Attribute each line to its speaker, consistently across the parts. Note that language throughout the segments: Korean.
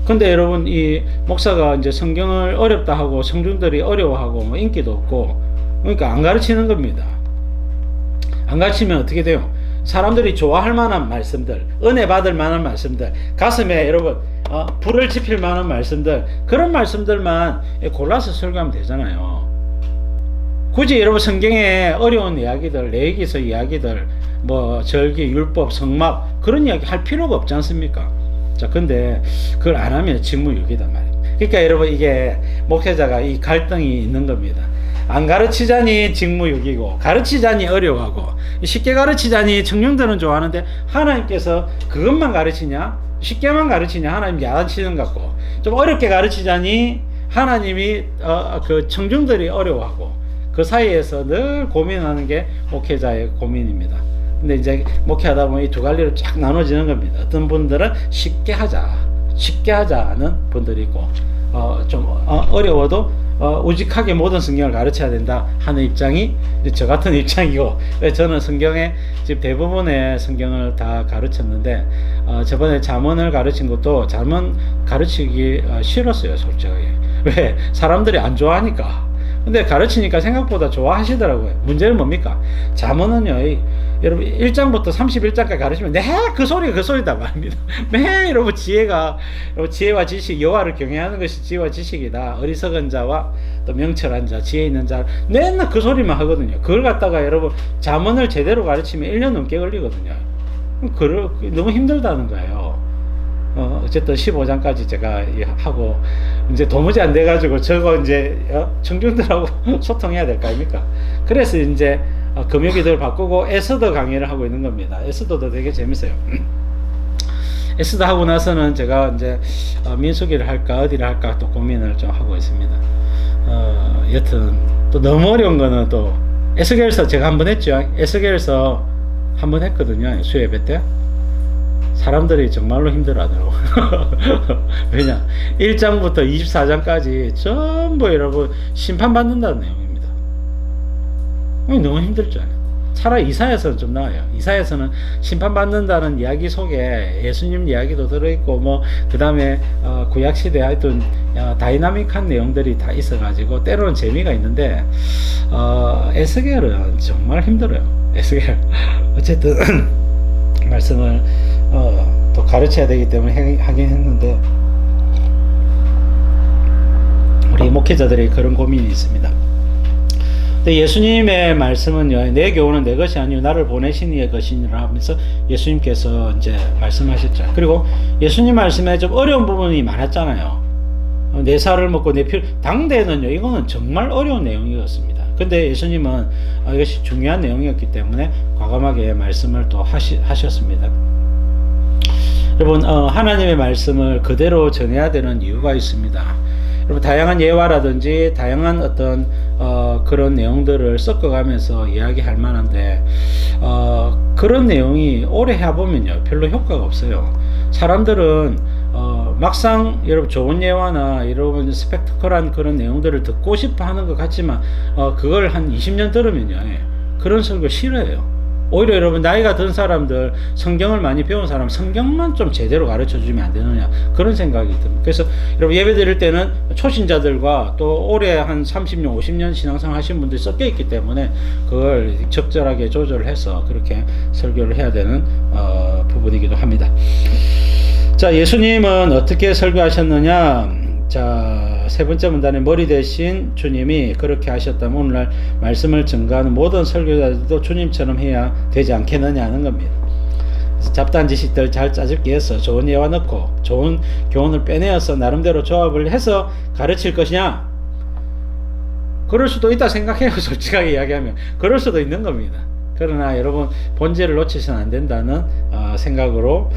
Speaker 1: 근데 여러분, 이 목사가 이제 성경을 어렵다 하고 성중들이 어려워하고 뭐 인기도 없고, 그러니까 안 가르치는 겁니다. 안 가르치면 어떻게 돼요? 사람들이 좋아할 만한 말씀들, 은혜 받을 만한 말씀들, 가슴에 여러분 불을 지필 만한 말씀들, 그런 말씀들만 골라서 설교하면 되잖아요. 굳이 여러분 성경에 어려운 이야기들, 레위기서 이야기들, 뭐 절기, 율법, 성막, 그런 이야기 할 필요가 없지 않습니까? 자, 근데 그걸 안 하면 직무유기다 말이에요. 그러니까 여러분, 이게 목회자가 이 갈등이 있는 겁니다. 안 가르치자니 직무유기고, 가르치자니 어려워하고, 쉽게 가르치자니 청년들은 좋아하는데, 하나님께서 그것만 가르치냐, 쉽게만 가르치냐, 하나님 야단치는 것 같고, 좀 어렵게 가르치자니 하나님이 그 청중들이 어려워하고, 그 사이에서 늘 고민하는 게 목회자의 고민입니다. 근데 이제 목회하다 보면 이 두 갈래로 쫙 나눠지는 겁니다. 어떤 분들은 쉽게 하자는 분들이 있고, 좀 어려워도 우직하게 모든 성경을 가르쳐야 된다 하는 입장이 저 같은 입장이고, 저는 성경의 지금 대부분의 성경을 다 가르쳤는데, 저번에 잠언을 가르친 것도 잠언 가르치기 싫었어요, 솔직하게. 왜? 사람들이 안 좋아하니까. 근데 가르치니까 생각보다 좋아하시더라고요. 문제는 뭡니까? 잠언은요, 여러분 1장부터 31장까지 가르치면 그 소리가 그 소리다 말입니다. 매 여러분 지혜와 지식, 여호와를 경외하는 것이 지혜와 지식이다. 어리석은 자와 또 명철한 자, 지혜 있는 자, 맨날 그 소리만 하거든요. 그걸 갖다가 여러분 잠언을 제대로 가르치면 1년 넘게 걸리거든요. 너무 힘들다는 거예요. 어쨌든 15장까지 제가 하고, 이제 도무지 안 돼가지고 저거 이제 청중들하고 소통해야 될 거 아닙니까? 그래서 이제 금요기도를 바꾸고 에스더 강의를 하고 있는 겁니다. 에스더도 되게 재밌어요. 에스더 하고 나서는 제가 이제 민수기를 할까 어디를 할까 또 고민을 좀 하고 있습니다. 여튼 또 너무 어려운 거는 또 에스겔서 제가 한번 했죠. 에스겔서 한번 했거든요, 수예배 때. 사람들이 정말로 힘들어하더라고요. 왜냐, 1장부터 24장까지 전부 여러분 심판받는다는 내용입니다. 너무 힘들죠. 차라리 이사야서는 좀 나아요. 이사야서는 심판받는다는 이야기 속에 예수님 이야기도 들어있고, 뭐 그 다음에 구약시대 하여튼 다이나믹한 내용들이 다 있어가지고 때로는 재미가 있는데, 에스겔은 정말 힘들어요. 에스겔 어쨌든 말씀을 또 가르쳐야 되기 때문에 하긴 했는데, 우리 목회자들이 그런 고민이 있습니다. 근데 예수님의 말씀은요, 내 교훈은 내 것이 아니요 나를 보내신 이의 것이니라 하면서 예수님께서 이제 말씀하셨죠. 그리고 예수님 말씀에 좀 어려운 부분이 많았잖아요. 내 살을 먹고 내 피를, 당대에는요 이거는 정말 어려운 내용이었습니다. 근데 예수님은 이것이 중요한 내용이었기 때문에 과감하게 말씀을 또 하셨습니다. 여러분, 하나님의 말씀을 그대로 전해야 되는 이유가 있습니다. 여러분, 다양한 예화라든지 다양한 어떤 그런 내용들을 섞어가면서 이야기할 만한데, 그런 내용이 오래 해보면요 별로 효과가 없어요. 사람들은 막상 여러분 좋은 예화나 여러분 스펙타클한 그런 내용들을 듣고 싶어 하는 것 같지만, 그걸 한 20년 들으면요 그런 설교 싫어해요. 오히려 여러분 나이가 든 사람들, 성경을 많이 배운 사람, 성경만 좀 제대로 가르쳐 주면 안 되느냐, 그런 생각이 듭니다. 그래서 여러분 예배 드릴 때는 초신자들과 또 올해 한 30년 50년 신앙생활 하신 분들이 섞여 있기 때문에 그걸 적절하게 조절해서 그렇게 설교를 해야 되는 부분이기도 합니다. 자, 예수님은 어떻게 설교하셨느냐? 자, 세 번째 문단에 머리 대신 주님이 그렇게 하셨다면 오늘날 말씀을 증거하는 모든 설교자들도 주님처럼 해야 되지 않겠느냐 하는 겁니다. 그래서 잡다한 지식들 잘 짜집기 해서 좋은 예화 넣고 좋은 교훈을 빼내어서 나름대로 조합을 해서 가르칠 것이냐? 그럴 수도 있다 생각해요. 솔직하게 이야기하면 그럴 수도 있는 겁니다. 그러나 여러분 본질을 놓치서는 안 된다는 생각으로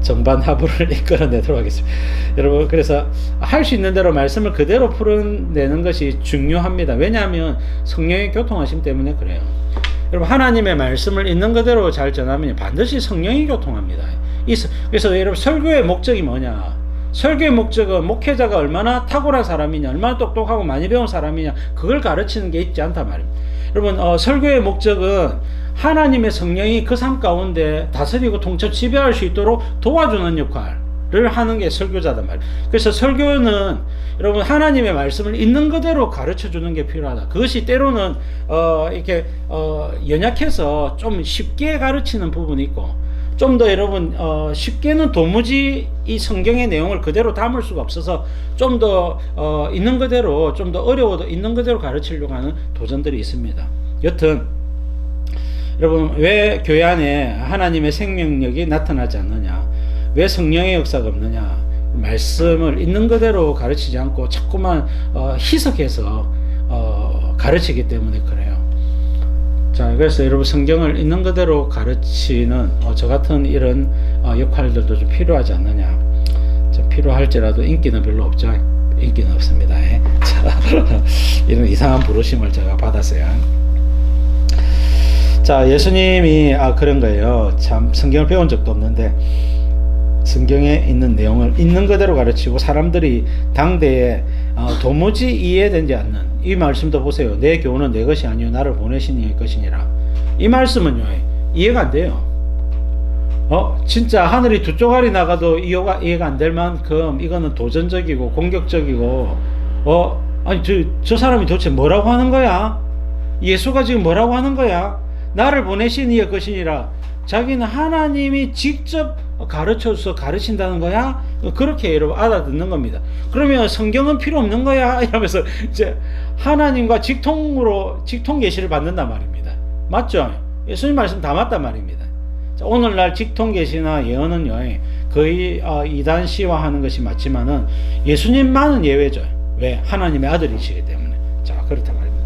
Speaker 1: 정반합을 이끌어내도록 하겠습니다. 여러분, 그래서 할 수 있는 대로 말씀을 그대로 풀어내는 것이 중요합니다. 왜냐하면 성령의 교통하심 때문에 그래요. 여러분, 하나님의 말씀을 있는 그대로 잘 전하면 반드시 성령이 교통합니다. 그래서 여러분 설교의 목적이 뭐냐? 설교의 목적은 목회자가 얼마나 탁월한 사람이냐, 얼마나 똑똑하고 많이 배운 사람이냐, 그걸 가르치는 게 있지 않단 말입니다. 여러분, 설교의 목적은 하나님의 성령이 그 삶 가운데 다스리고 통치 지배할 수 있도록 도와주는 역할을 하는 게 설교자단 말이에요. 그래서 설교는 여러분 하나님의 말씀을 있는 그대로 가르쳐 주는 게 필요하다. 그것이 때로는 이렇게 연약해서 좀 쉽게 가르치는 부분이 있고, 좀 더 여러분 쉽게는 도무지 이 성경의 내용을 그대로 담을 수가 없어서 좀 더 있는 그대로, 좀 더 어려워도 있는 그대로 가르치려고 하는 도전들이 있습니다. 여튼 여러분, 왜 교회 안에 하나님의 생명력이 나타나지 않느냐, 왜 성령의 역사가 없느냐, 말씀을 있는 그대로 가르치지 않고 자꾸만 희석해서 가르치기 때문에 그래요. 자, 그래서 여러분 성경을 있는 그대로 가르치는 저 같은 이런 역할들도 좀 필요하지 않느냐. 필요할지라도 인기는 별로 없죠. 인기는 없습니다. 자, 이런 이상한 부르심을 제가 받았어요. 자, 예수님이 그런 거예요. 참 성경을 배운 적도 없는데 성경에 있는 내용을 있는 그대로 가르치고, 사람들이 당대에 도무지 이해되지 않는 이 말씀도 보세요. 내 교훈은 내 것이 아니요 나를 보내신 이의 것이니라. 이 말씀은요, 이해가 안 돼요. 진짜 하늘이 두 쪼가리 나가도 이해가 안 될 만큼 이거는 도전적이고 공격적이고, 아니 저 사람이 도대체 뭐라고 하는 거야? 예수가 지금 뭐라고 하는 거야? 나를 보내신 이의 것이니라. 자기는 하나님이 직접 가르쳐줘서 가르친다는 거야? 그렇게 여러분 알아듣는 겁니다. 그러면 성경은 필요 없는 거야? 이러면서 이제 하나님과 직통 계시를 받는단 말입니다. 맞죠? 예수님 말씀 다 맞단 말입니다. 자, 오늘날 직통 계시나 예언은요, 거의 이단시화하는 것이 맞지만은 예수님만은 예외죠. 왜? 하나님의 아들이시기 때문에. 자, 그렇단 말입니다.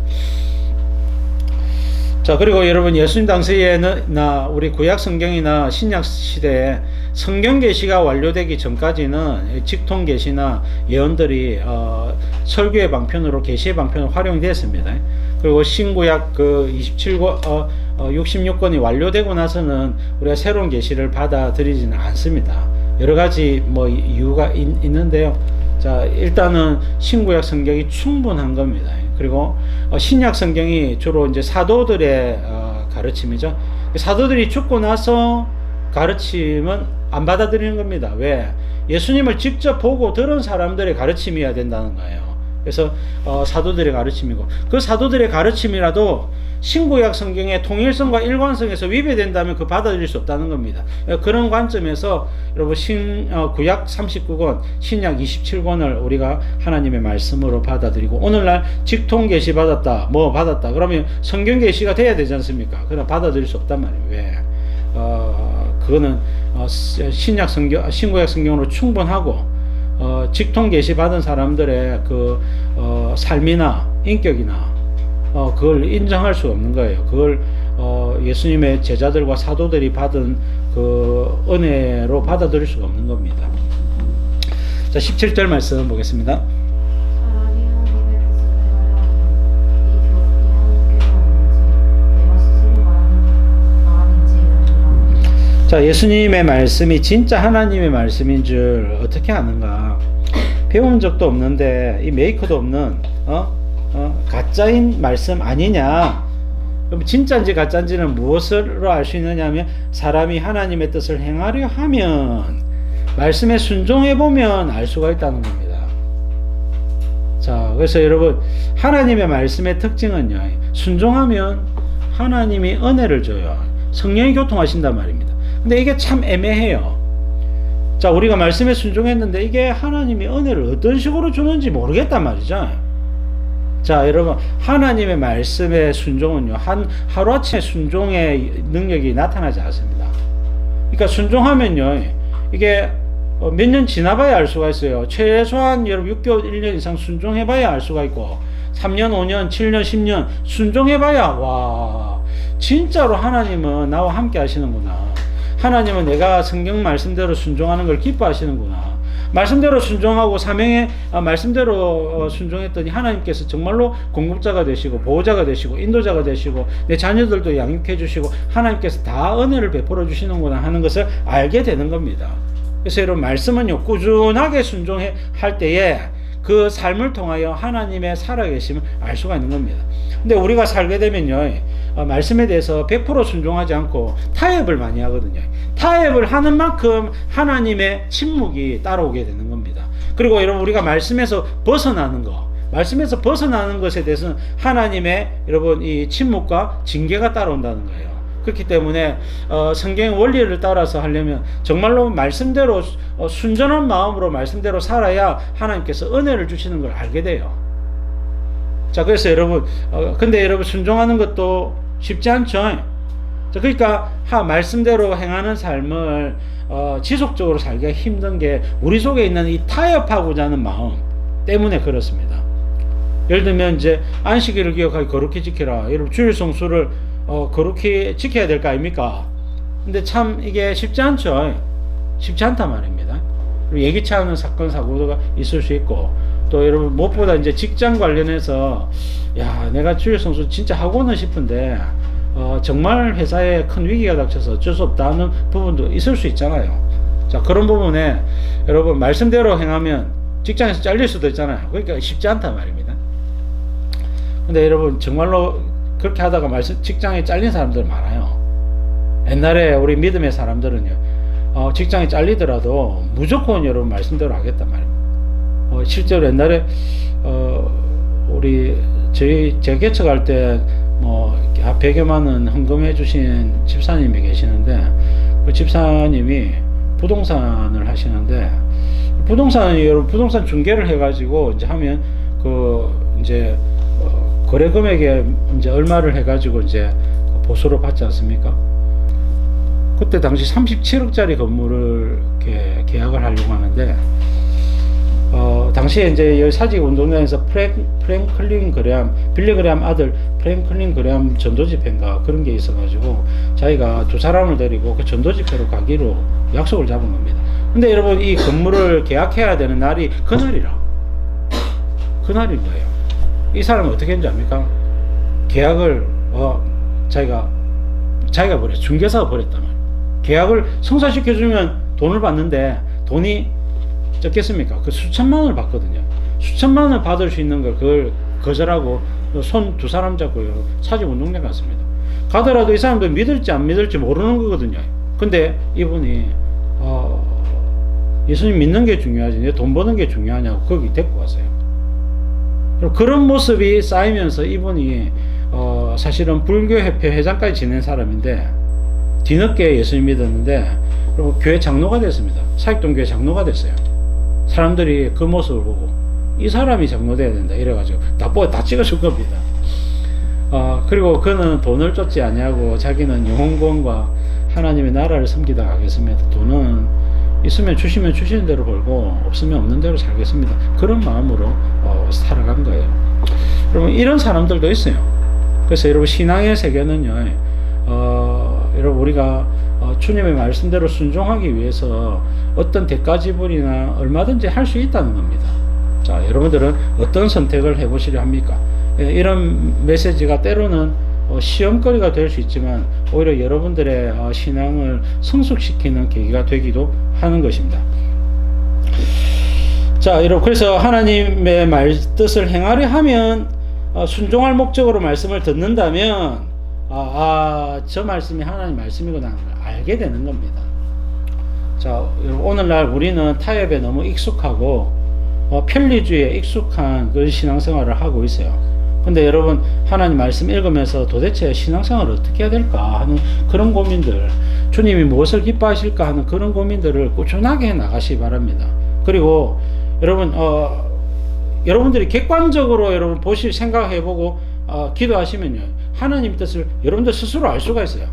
Speaker 1: 자, 그리고 여러분, 예수님 당시에는 우리 구약 성경이나 신약 시대에 성경 계시가 완료되기 전까지는 직통 계시나 예언들이 설교의 방편으로, 계시의 방편으로 활용이 됐습니다. 그리고 신구약 66권이 완료되고 나서는 우리가 새로운 계시를 받아들이지는 않습니다. 여러 가지 이유가 있는데요. 자, 일단은 신구약 성경이 충분한 겁니다. 그리고 신약 성경이 주로 이제 사도들의 가르침이죠. 사도들이 죽고 나서 가르침은 안 받아들이는 겁니다. 왜? 예수님을 직접 보고 들은 사람들의 가르침이어야 된다는 거예요. 그래서 사도들의 가르침이고, 그 사도들의 가르침이라도 신구약 성경의 통일성과 일관성에서 위배된다면 그 받아들일 수 없다는 겁니다. 그런 관점에서 여러분 구약 39권, 신약 27권을 우리가 하나님의 말씀으로 받아들이고, 오늘날 직통 계시 받았다, 받았다 그러면 성경 계시가 돼야 되지 않습니까? 그러나 받아들일 수 없단 말이에요. 왜? 그거는 신구약 성경으로 충분하고, 직통 계시 받은 사람들의 그 삶이나 인격이나 그걸 인정할 수 없는 거예요. 그걸 예수님의 제자들과 사도들이 받은 그 은혜로 받아들일 수가 없는 겁니다. 자, 17절 말씀 보겠습니다. 자, 예수님의 말씀이 진짜 하나님의 말씀인 줄 어떻게 아는가? 배운 적도 없는데 이 메이커도 없는 가짜인 말씀 아니냐? 그럼 진짜인지 가짜인지는 무엇으로 알 수 있느냐 하면, 사람이 하나님의 뜻을 행하려 하면, 말씀에 순종해 보면 알 수가 있다는 겁니다. 자, 그래서 여러분, 하나님의 말씀의 특징은요, 순종하면 하나님이 은혜를 줘요. 성령이 교통하신단 말입니다. 근데 이게 참 애매해요. 자, 우리가 말씀에 순종했는데 이게 하나님이 은혜를 어떤 식으로 주는지 모르겠단 말이죠. 자, 여러분, 하나님의 말씀의 순종은요, 하루아침에 순종의 능력이 나타나지 않습니다. 그러니까 순종하면요, 이게 몇 년 지나봐야 알 수가 있어요. 최소한 여러분 6개월, 1년 이상 순종해봐야 알 수가 있고, 3년, 5년, 7년, 10년 순종해봐야, 와, 진짜로 하나님은 나와 함께 하시는구나. 하나님은 내가 성경 말씀대로 순종하는 걸 기뻐하시는구나. 말씀대로 순종하고 사명에 말씀대로 순종했더니 하나님께서 정말로 공급자가 되시고 보호자가 되시고 인도자가 되시고 내 자녀들도 양육해 주시고 하나님께서 다 은혜를 베풀어 주시는구나 하는 것을 알게 되는 겁니다. 그래서 여러분, 말씀은요, 꾸준하게 순종할 때에 그 삶을 통하여 하나님의 살아계심을 알 수가 있는 겁니다. 근데 우리가 살게 되면요, 말씀에 대해서 100% 순종하지 않고 타협을 많이 하거든요. 타협을 하는 만큼 하나님의 침묵이 따라오게 되는 겁니다. 그리고 여러분 우리가 말씀에서 벗어나는 것에 대해서는 하나님의 여러분 이 침묵과 징계가 따라온다는 거예요. 그렇기 때문에 성경의 원리를 따라서 하려면 정말로 말씀대로 순전한 마음으로 말씀대로 살아야 하나님께서 은혜를 주시는 걸 알게 돼요. 자, 그래서 여러분 근데 여러분 순종하는 것도 쉽지 않죠. 자, 그러니까 말씀대로 행하는 삶을 지속적으로 살기가 힘든 게 우리 속에 있는 이 타협하고자 하는 마음 때문에 그렇습니다. 예를 들면 이제 안식일을 기억하기 거룩히 지키라. 여러분 주일 성수를 거룩히 지켜야 될 거 아닙니까? 근데 참 이게 쉽지 않죠. 쉽지 않단 말입니다. 예기치 않은 사건 사고가 있을 수 있고, 또 여러분 무엇보다 이제 직장 관련해서 야 내가 주일 성수 진짜 하고는 싶은데 정말 회사에 큰 위기가 닥쳐서 어쩔 수 없다는 부분도 있을 수 있잖아요. 자, 그런 부분에 여러분 말씀대로 행하면 직장에서 잘릴 수도 있잖아요. 그러니까 쉽지 않단 말입니다. 근데 여러분 정말로 그렇게 하다가 직장에 잘린 사람들 많아요. 옛날에 우리 믿음의 사람들은요, 직장에 잘리더라도 무조건 여러분 말씀대로 하겠단 말입니다. 실제로 옛날에 제가 개척할 때 뭐 100여만 원 헌금해 주신 집사님이 계시는데, 그 집사님이 부동산을 하시는데, 여러분 부동산 중개를 해가지고 이제 하면 이제 거래 금액에 이제 얼마를 해가지고 이제 보수로 받지 않습니까? 그때 당시 37억짜리 건물을 이렇게 계약을 하려고 하는데, 당시에 이제 사직 운동장에서 프랭클린 그레함, 빌리 그레함 아들 프랭클린 그레함 전도 집회인가 그런 게 있어가지고 자기가 두 사람을 데리고 그 전도 집회로 가기로 약속을 잡은 겁니다. 근데 여러분 이 건물을 계약해야 되는 날이 그날인 거예요. 이 사람은 어떻게 했는지 압니까? 계약을 자기가 중개사가 버렸단 말이에요. 계약을 성사시켜주면 돈을 받는데 돈이 적겠습니까? 그 수천만 원을 받거든요. 수천만 원을 받을 수 있는 걸 그걸 거절하고 손 두 사람 잡고 사직 운동장 갔습니다. 가더라도 이 사람들 믿을지 안 믿을지 모르는 거거든요. 근데 이분이 예수님 믿는 게 중요하지 내 돈 버는 게 중요하냐고 거기 데리고 왔어요. 그런 모습이 쌓이면서 이분이 사실은 불교협회 회장까지 지낸 사람인데 뒤늦게 예수님 믿었는데 그리고 교회 장로가 됐습니다. 사익동교회 장로가 됐어요. 사람들이 그 모습을 보고 이 사람이 장로돼야 된다 이래가지고 다 찍어줄 겁니다. 그리고 그는 돈을 쫓지 아니하고 자기는 영혼구원과 하나님의 나라를 섬기다 가겠습니다. 돈은 있으면 주시면 주시는 대로 벌고 없으면 없는 대로 살겠습니다. 그런 마음으로 살아간 거예요. 여러분 이런 사람들도 있어요. 그래서 여러분 신앙의 세계는요, 여러분 우리가 주님의 말씀대로 순종하기 위해서 어떤 대가 지불이나 얼마든지 할 수 있다는 겁니다. 자, 여러분들은 어떤 선택을 해보시려 합니까? 이런 메시지가 때로는 시험거리가 될 수 있지만 오히려 여러분들의 신앙을 성숙시키는 계기가 되기도 하는 것입니다. 자, 여러분 그래서 하나님의 뜻을 행하려 하면 순종할 목적으로 말씀을 듣는다면 저 말씀이 하나님 말씀이구나 하는 걸 알게 되는 겁니다. 자, 여러분 오늘날 우리는 타협에 너무 익숙하고 편리주의에 익숙한 그런 신앙생활을 하고 있어요. 근데 여러분 하나님 말씀 읽으면서 도대체 신앙생활을 어떻게 해야 될까 하는 그런 고민들, 주님이 무엇을 기뻐하실까 하는 그런 고민들을 꾸준하게 해 나가시기 바랍니다. 그리고 여러분 여러분들이 객관적으로 여러분 생각해보고 기도하시면요, 하나님 뜻을 여러분들 스스로 알 수가 있어요.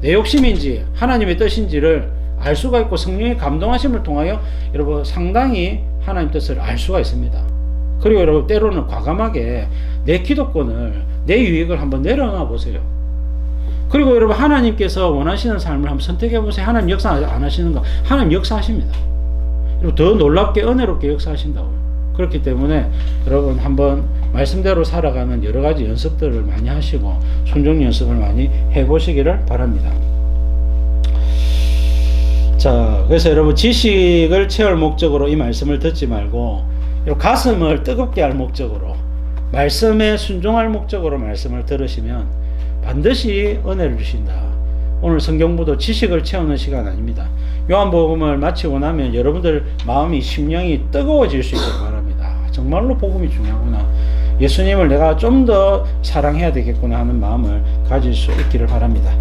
Speaker 1: 내 욕심인지 하나님의 뜻인지를 알 수가 있고 성령의 감동하심을 통하여 여러분 상당히 하나님 뜻을 알 수가 있습니다. 그리고 여러분 때로는 과감하게 내 기도권을, 내 유익을 한번 내려놔 보세요. 그리고 여러분 하나님께서 원하시는 삶을 한번 선택해 보세요. 하나님 역사 안 하시는 거, 하나님 역사하십니다. 여러분 더 놀랍게 은혜롭게 역사하신다고요. 그렇기 때문에 여러분 한번 말씀대로 살아가는 여러 가지 연습들을 많이 하시고 순종 연습을 많이 해보시기를 바랍니다. 자, 그래서 여러분 지식을 채울 목적으로 이 말씀을 듣지 말고 가슴을 뜨겁게 할 목적으로 말씀에 순종할 목적으로 말씀을 들으시면 반드시 은혜를 주신다. 오늘 성경보도 지식을 채우는 시간 아닙니다. 요한복음을 마치고 나면 여러분들 마음이 심령이 뜨거워질 수 있도록 바랍니다. 정말로 복음이 중요하구나. 예수님을 내가 좀 더 사랑해야 되겠구나 하는 마음을 가질 수 있기를 바랍니다.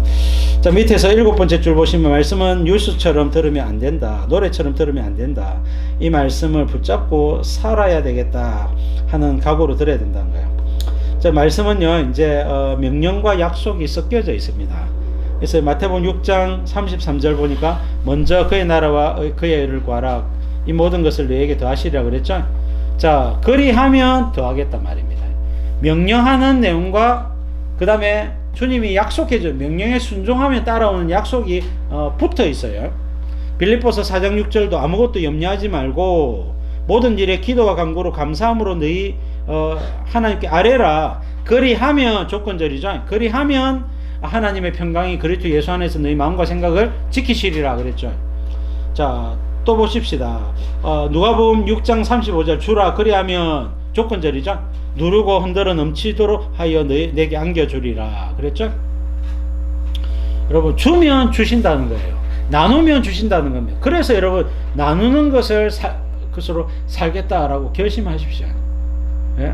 Speaker 1: 자, 밑에서 7번째 줄 보시면 말씀은 뉴스처럼 들으면 안 된다. 노래처럼 들으면 안 된다. 이 말씀을 붙잡고 살아야 되겠다 하는 각오로 들어야 된다는 거예요. 자, 말씀은요, 이제 명령과 약속이 섞여져 있습니다. 그래서 마태복음 6장 33절 보니까 먼저 그의 나라와 그의 의를 구하라. 이 모든 것을 너에게 더하시리라 그랬죠. 자, 그리하면 더하겠단 말입니다. 명령하는 내용과 그 다음에 주님이 약속해줘. 명령에 순종하면 따라오는 약속이 붙어 있어요. 빌립보서 4장 6절도 아무것도 염려하지 말고 모든 일에 기도와 간구로 감사함으로 너희 하나님께 아뢰라. 그리하면 조건절이죠. 그리하면 하나님의 평강이 그리스도 예수 안에서 너희 마음과 생각을 지키시리라 그랬죠. 자, 또 보십시다. 누가복음 6장 35절 주라 그리하면 조건절이죠. 누르고 흔들어 넘치도록 하여 내게 안겨주리라 그랬죠. 여러분, 주면 주신다는 거예요. 나누면 주신다는 겁니다. 그래서 여러분, 나누는 것을 그것으로 살겠다라고 결심하십시오. 예?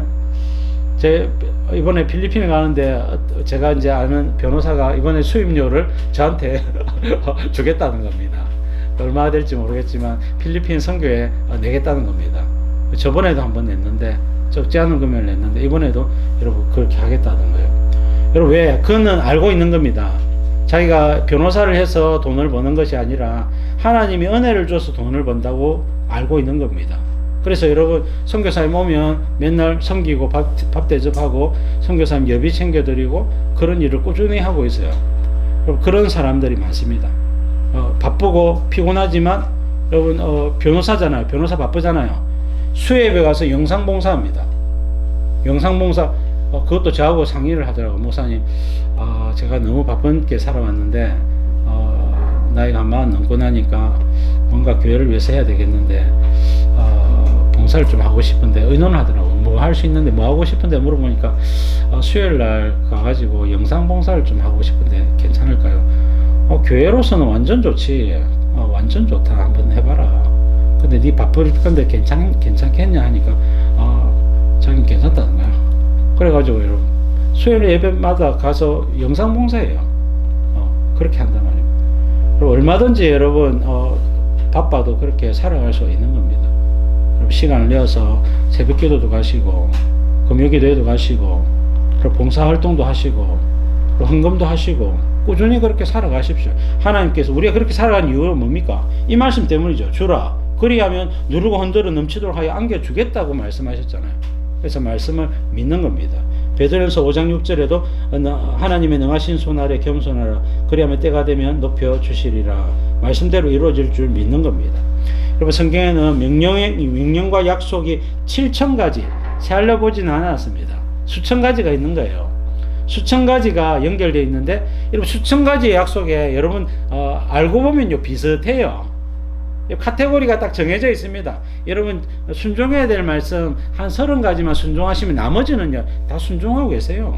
Speaker 1: 이번에 필리핀에 가는데 제가 이제 아는 변호사가 이번에 수임료를 저한테 주겠다는 겁니다. 얼마나 될지 모르겠지만 필리핀 선교에 내겠다는 겁니다. 저번에도 한번 냈는데 적지 않은 금액을 냈는데 이번에도 여러분 그렇게 하겠다는 거예요. 여러분, 왜? 그는 알고 있는 겁니다. 자기가 변호사를 해서 돈을 버는 것이 아니라 하나님이 은혜를 줘서 돈을 번다고 알고 있는 겁니다. 그래서 여러분, 선교사님 오면 맨날 섬기고 밥 대접하고 선교사님 예비 챙겨드리고 그런 일을 꾸준히 하고 있어요. 그런 사람들이 많습니다. 바쁘고 피곤하지만 여러분, 변호사잖아요. 변호사 바쁘잖아요. 수협에 가서 영상봉사합니다. 영상봉사, 그것도 저하고 상의를 하더라고요. 목사님, 제가 너무 바쁘게 살아왔는데 나이가 한 40 넘고 나니까 뭔가 교회를 위해서 해야 되겠는데 봉사를 좀 하고 싶은데 의논을 하더라고요. 뭐 할 수 있는데 뭐 하고 싶은데 물어보니까 수요일 날 가가지고 영상 봉사를 좀 하고 싶은데 괜찮을까요? 교회로서는 완전 좋지. 완전 좋다. 한번 해봐라. 근데 네 바쁠 건데 괜찮겠냐 하니까 자기는 괜찮다는 거야. 그래가지고 여러분, 수요일 예배마다 가서 영상 봉사해요. 그렇게 한단 말입니다. 그리고 얼마든지 여러분 바빠도 그렇게 살아갈 수 있는 겁니다. 시간을 내어서 새벽 기도도 가시고 금요 기도에도 가시고 그리고 봉사활동도 하시고 그리고 헌금도 하시고 꾸준히 그렇게 살아가십시오. 하나님께서 우리가 그렇게 살아가는 이유는 뭡니까? 이 말씀 때문이죠. 주라 그리하면 누르고 흔들어 넘치도록 하여 안겨주겠다고 말씀하셨잖아요. 그래서 말씀을 믿는 겁니다. 베드로전서 5장 6절에도 하나님의 능하신 손 아래 겸손하라. 그리하면 때가 되면 높여주시리라. 말씀대로 이루어질 줄 믿는 겁니다. 여러분, 성경에는 명령과 약속이 7,000가지 세알려보지는 않았습니다. 수천 가지가 있는 거예요. 수천 가지가 연결되어 있는데 여러분, 수천 가지의 약속에 여러분 알고 보면요 비슷해요. 카테고리가 딱 정해져 있습니다. 여러분, 순종해야 될 말씀 한 30가지만 순종하시면 나머지는요 다 순종하고 계세요.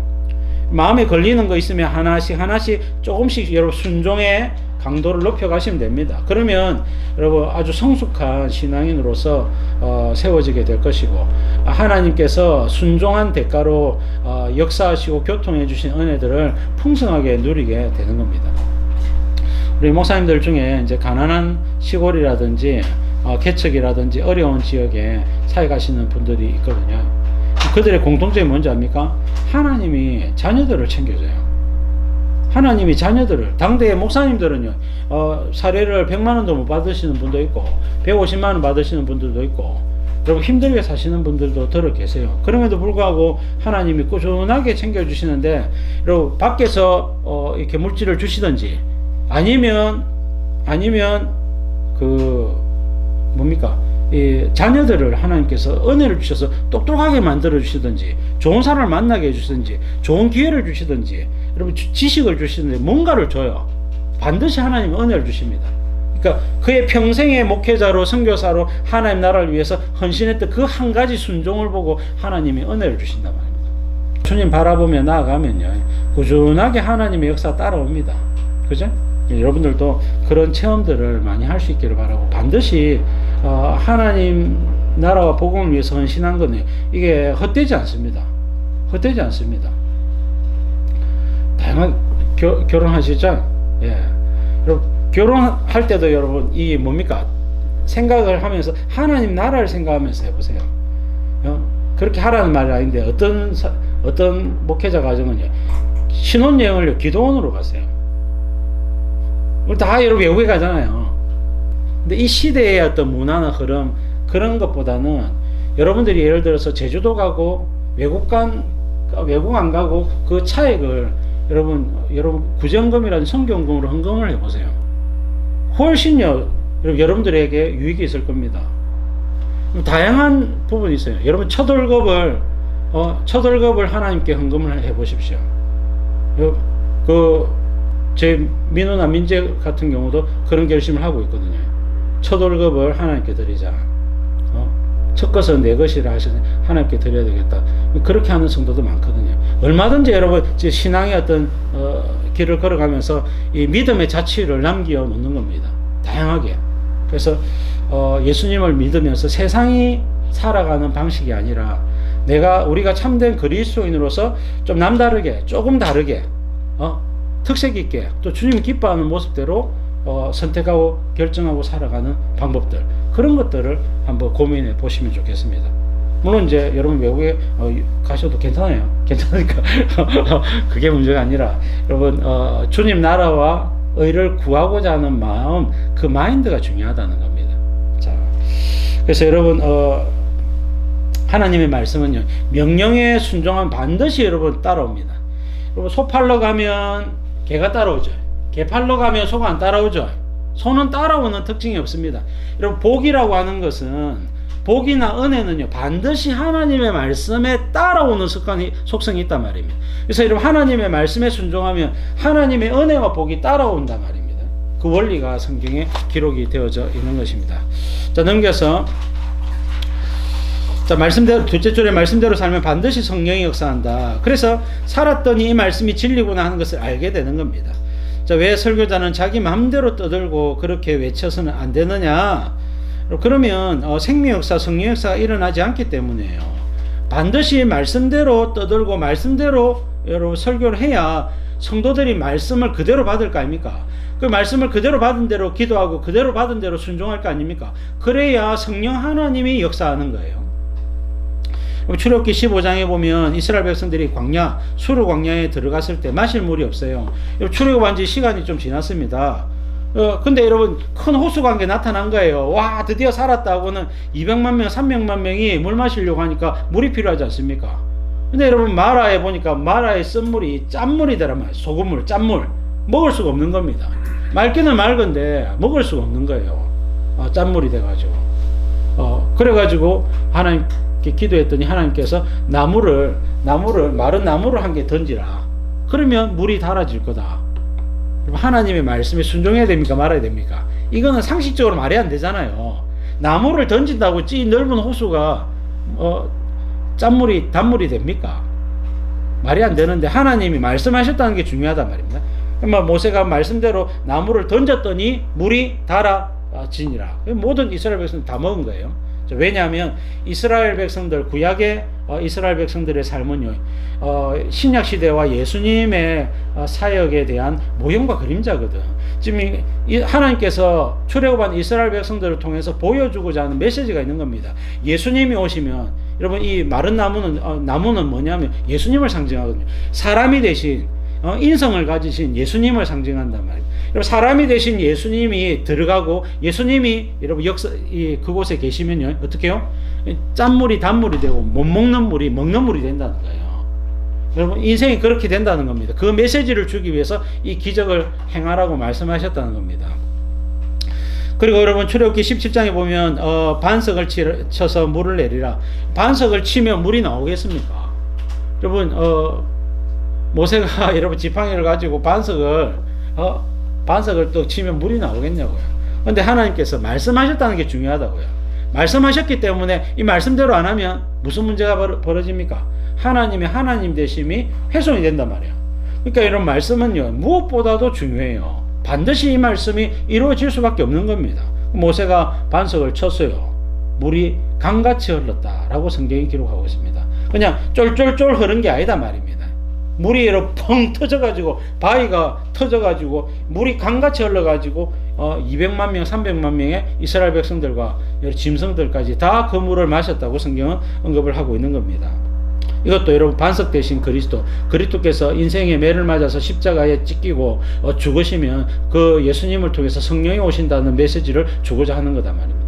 Speaker 1: 마음에 걸리는 거 있으면 하나씩 조금씩 여러분 순종의 강도를 높여가시면 됩니다. 그러면 여러분 아주 성숙한 신앙인으로서 세워지게 될 것이고, 하나님께서 순종한 대가로 역사하시고 교통해 주신 은혜들을 풍성하게 누리게 되는 겁니다. 우리 목사님들 중에 이제 가난한 시골이라든지 개척이라든지 어려운 지역에 살아가시는 분들이 있거든요. 그들의 공통점이 뭔지 압니까? 하나님이 자녀들을 챙겨줘요. 하나님이 자녀들을, 당대의 목사님들은요, 사례를 100만 원도 못 받으시는 분도 있고 150만 원 받으시는 분들도 있고, 여러분 힘들게 사시는 분들도 들어 계세요. 그럼에도 불구하고 하나님이 꾸준하게 챙겨주시는데, 여러분 밖에서 이렇게 물질을 주시든지 아니면 뭡니까? 이 자녀들을 하나님께서 은혜를 주셔서 똑똑하게 만들어 주시든지, 좋은 사람을 만나게 해주시든지, 좋은 기회를 주시든지, 여러분 지식을 주시는데 뭔가를 줘요. 반드시 하나님은 은혜를 주십니다. 그러니까 그의 평생의 목회자로 선교사로 하나님 나라를 위해서 헌신했던 그 한 가지 순종을 보고 하나님이 은혜를 주신단 말입니다. 주님 바라보며 나아가면요, 꾸준하게 하나님의 역사 따라옵니다. 그죠? 여러분들도 그런 체험들을 많이 할 수 있기를 바라고, 반드시 하나님 나라와 복음을 위해서 헌신한 거는 이게 헛되지 않습니다. 헛되지 않습니다. 다양한 결혼하시죠? 예. 여러분, 결혼할 때도 여러분 이 뭡니까? 생각을 하면서 하나님 나라를 생각하면서 해보세요. 그렇게 하라는 말이 아닌데 어떤 목회자 가정은요, 신혼여행을 기도원으로 가세요. 우리 다 여러분 외국에 가잖아요. 근데 이 시대의 어떤 문화나 흐름, 그런 것보다는 여러분들이 예를 들어서 제주도 가고 외국 안 가고 그 차액을 여러분 구정금이라는 성경금으로 헌금을 해보세요. 훨씬요 여러분들에게 유익이 있을 겁니다. 다양한 부분이 있어요. 여러분 첫 월급을 하나님께 헌금을 해보십시오. 제 민우나 민재 같은 경우도 그런 결심을 하고 있거든요. 첫 월급을 하나님께 드리자. 첫 것은 내 것이라 하시니 하나님께 드려야 되겠다. 그렇게 하는 성도도 많거든요. 얼마든지 여러분 신앙의 어떤 길을 걸어가면서 이 믿음의 자취를 남겨 놓는 겁니다. 다양하게. 그래서 예수님을 믿으면서 세상이 살아가는 방식이 아니라 우리가 참된 그리스도인으로서 좀 남다르게, 조금 다르게, 특색 있게, 또 주님 기뻐하는 모습대로 선택하고 결정하고 살아가는 방법들, 그런 것들을 한번 고민해 보시면 좋겠습니다. 물론 이제 여러분 외국에 가셔도 괜찮아요. 괜찮으니까 그게 문제가 아니라 여러분 주님 나라와 의를 구하고자 하는 마음, 그 마인드가 중요하다는 겁니다. 자, 그래서 여러분 하나님의 말씀은요, 명령에 순종하면 반드시 여러분 따라옵니다. 여러분 소 팔러 가면 개가 따라오죠. 개 팔러 가면 소가 안 따라오죠. 소는 따라오는 특징이 없습니다. 여러분 복이라고 하는 것은, 복이나 은혜는요 반드시 하나님의 말씀에 따라오는 속성이 있단 말입니다. 그래서 여러분 하나님의 말씀에 순종하면 하나님의 은혜와 복이 따라온단 말입니다. 그 원리가 성경에 기록이 되어져 있는 것입니다. 자, 넘겨서 말씀대로, 둘째 줄에 말씀대로 살면 반드시 성령이 역사한다. 그래서 살았더니 이 말씀이 진리구나 하는 것을 알게 되는 겁니다. 자, 왜 설교자는 자기 마음대로 떠들고 그렇게 외쳐서는 안 되느냐? 그러면 생명 역사, 성령 역사가 일어나지 않기 때문이에요. 반드시 말씀대로 떠들고 말씀대로 여러분 설교를 해야 성도들이 말씀을 그대로 받을 거 아닙니까? 그 말씀을 그대로 받은 대로 기도하고 그대로 받은 대로 순종할 거 아닙니까? 그래야 성령 하나님이 역사하는 거예요. 출애굽기 15장에 보면 이스라엘 백성들이 수르 광야에 들어갔을 때 마실 물이 없어요. 출애굽한 지 시간이 좀 지났습니다. 근데 여러분 큰 호수관계 나타난 거예요. 와, 드디어 살았다고는 200만 명, 300만 명이 물 마시려고 하니까 물이 필요하지 않습니까? 근데 여러분 마라에 보니까 마라의 쓴물이 짠물이더란 말이에요. 소금물, 짠물. 먹을 수가 없는 겁니다. 맑기는 맑은데 먹을 수가 없는 거예요. 짠물이 돼가지고. 그래가지고 하나님께 기도했더니 하나님께서 마른 나무를 한 개 던지라. 그러면 물이 달아질 거다. 하나님의 말씀에 순종해야 됩니까? 말아야 됩니까? 이거는 상식적으로 말이 안 되잖아요. 나무를 던진다고 이 넓은 호수가 단물이 됩니까? 말이 안 되는데 하나님이 말씀하셨다는 게 중요하단 말입니다. 모세가 말씀대로 나무를 던졌더니 물이 달아지니라. 모든 이스라엘 백성들 다 먹은 거예요. 왜냐하면 이스라엘 백성들, 구약의 이스라엘 백성들의 삶은요, 신약 시대와 예수님의 사역에 대한 모형과 그림자거든. 지금 하나님께서 출애굽한 이스라엘 백성들을 통해서 보여주고자 하는 메시지가 있는 겁니다. 예수님이 오시면 여러분 이 마른 나무는 뭐냐면 예수님을 상징하거든요. 사람이 되신 인성을 가지신 예수님을 상징한단 말이에요. 여러분 사람이 되신 예수님이 들어가고 예수님이 여러분 그곳에 계시면요 어떻게요? 짠물이 단물이 되고 못 먹는 물이 먹는 물이 된다는 거예요. 여러분 인생이 그렇게 된다는 겁니다. 그 메시지를 주기 위해서 이 기적을 행하라고 말씀하셨다는 겁니다. 그리고 여러분 출애굽기 17장에 보면 반석을 쳐서 물을 내리라. 반석을 치면 물이 나오겠습니까? 여러분 모세가 여러분 지팡이를 가지고 반석을 또 치면 물이 나오겠냐고요. 근데 하나님께서 말씀하셨다는 게 중요하다고요. 말씀하셨기 때문에 이 말씀대로 안 하면 무슨 문제가 벌어집니까? 하나님의 하나님 되심이 훼손이 된단 말이에요. 그러니까 이런 말씀은요, 무엇보다도 중요해요. 반드시 이 말씀이 이루어질 수밖에 없는 겁니다. 모세가 반석을 쳤어요. 물이 강같이 흘렀다라고 성경이 기록하고 있습니다. 그냥 쫄쫄쫄 흐른 게 아니다 말입니다. 물이 이렇게 펑 터져가지고, 바위가 터져가지고 물이 강같이 흘러가지고 200만 명, 300만 명의 이스라엘 백성들과 짐승들까지 다 그 물을 마셨다고 성경은 언급을 하고 있는 겁니다. 이것도 여러분 반석 대신 그리스도께서 인생의 매를 맞아서 십자가에 찢기고 죽으시면 그 예수님을 통해서 성령이 오신다는 메시지를 주고자 하는 거다 말입니다.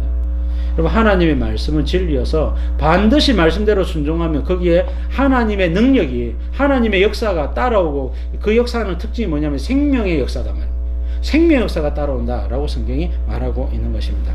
Speaker 1: 여러분, 하나님의 말씀은 진리여서 반드시 말씀대로 순종하면 거기에 하나님의 능력이, 하나님의 역사가 따라오고, 그 역사는 특징이 뭐냐면 생명의 역사다 말입니다. 생명의 역사가 따라온다라고 성경이 말하고 있는 것입니다.